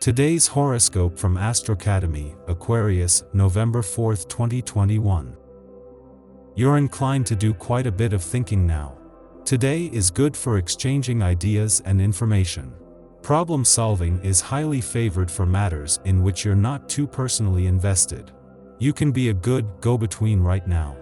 Today's horoscope from Astrocademy, Aquarius, November 4, 2021. You're inclined to do quite a bit of thinking now. Today is good for exchanging ideas and information. Problem solving is highly favored for matters in which you're not too personally invested. You can be a good go-between right now.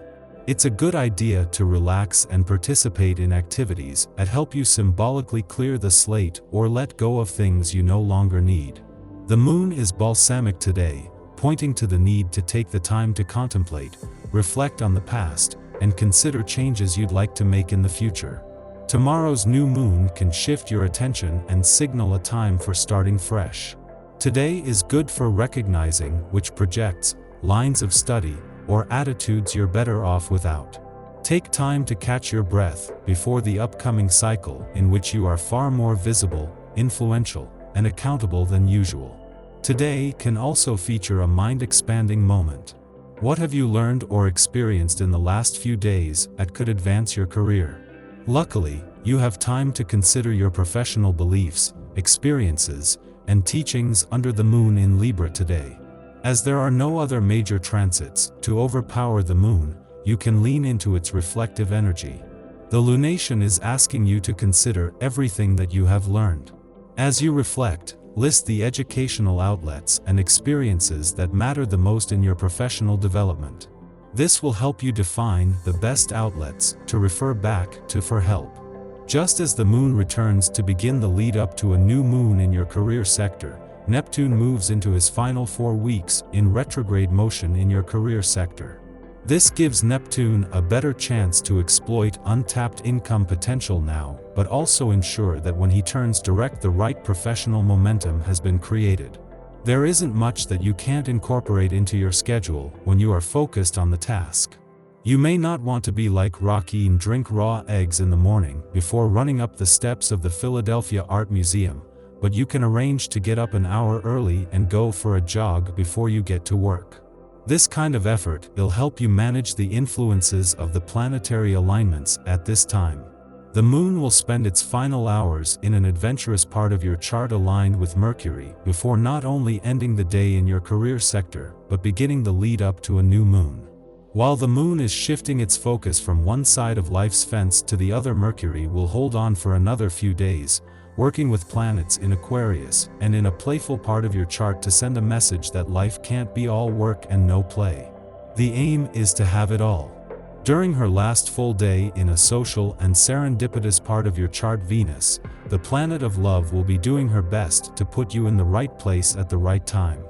It's a good idea to relax and participate in activities that help you symbolically clear the slate or let go of things you no longer need. The moon is balsamic today, pointing to the need to take the time to contemplate, reflect on the past, and consider changes you'd like to make in the future. Tomorrow's new moon can shift your attention and signal a time for starting fresh. Today is good for recognizing which projects, lines of study, or attitudes you're better off without. Take time to catch your breath before the upcoming cycle in which you are far more visible, influential, and accountable than usual. Today can also feature a mind-expanding moment. What have you learned or experienced in the last few days that could advance your career? Luckily, you have time to consider your professional beliefs, experiences, and teachings under the moon in Libra today. As there are no other major transits to overpower the moon, you can lean into its reflective energy. The lunation is asking you to consider everything that you have learned. As you reflect, list the educational outlets and experiences that matter the most in your professional development. This will help you define the best outlets to refer back to for help. Just as the moon returns to begin the lead up to a new moon in your career sector, Neptune moves into his final 4 weeks in retrograde motion in your career sector. This gives Neptune a better chance to exploit untapped income potential now, but also ensure that when he turns direct, the right professional momentum has been created. There isn't much that you can't incorporate into your schedule when you are focused on the task. You may not want to be like Rocky and drink raw eggs in the morning before running up the steps of the Philadelphia Art Museum, but you can arrange to get up an hour early and go for a jog before you get to work. This kind of effort will help you manage the influences of the planetary alignments at this time. The moon will spend its final hours in an adventurous part of your chart aligned with Mercury before not only ending the day in your career sector, but beginning the lead up to a new moon. While the moon is shifting its focus from one side of life's fence to the other, Mercury will hold on for another few days, working with planets in Aquarius and in a playful part of your chart to send a message that life can't be all work and no play. The aim is to have it all. During her last full day in a social and serendipitous part of your chart, Venus, the planet of love, will be doing her best to put you in the right place at the right time.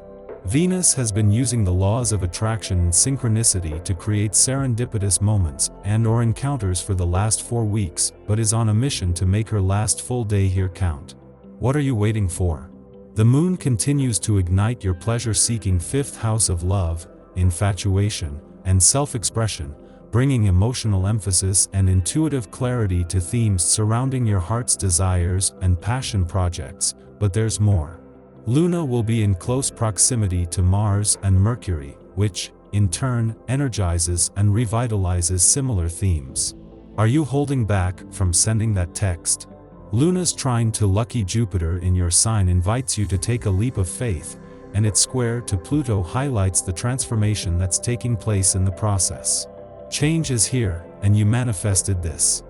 Venus has been using the laws of attraction and synchronicity to create serendipitous moments and/or encounters for the last 4 weeks, but is on a mission to make her last full day here count. What are you waiting for? The moon continues to ignite your pleasure-seeking 5th house of love, infatuation, and self-expression, bringing emotional emphasis and intuitive clarity to themes surrounding your heart's desires and passion projects, but there's more. Luna will be in close proximity to Mars and Mercury, which, in turn, energizes and revitalizes similar themes. Are you holding back from sending that text? Luna's trine to lucky Jupiter in your sign invites you to take a leap of faith, and its square to Pluto highlights the transformation that's taking place in the process. Change is here, and you manifested this.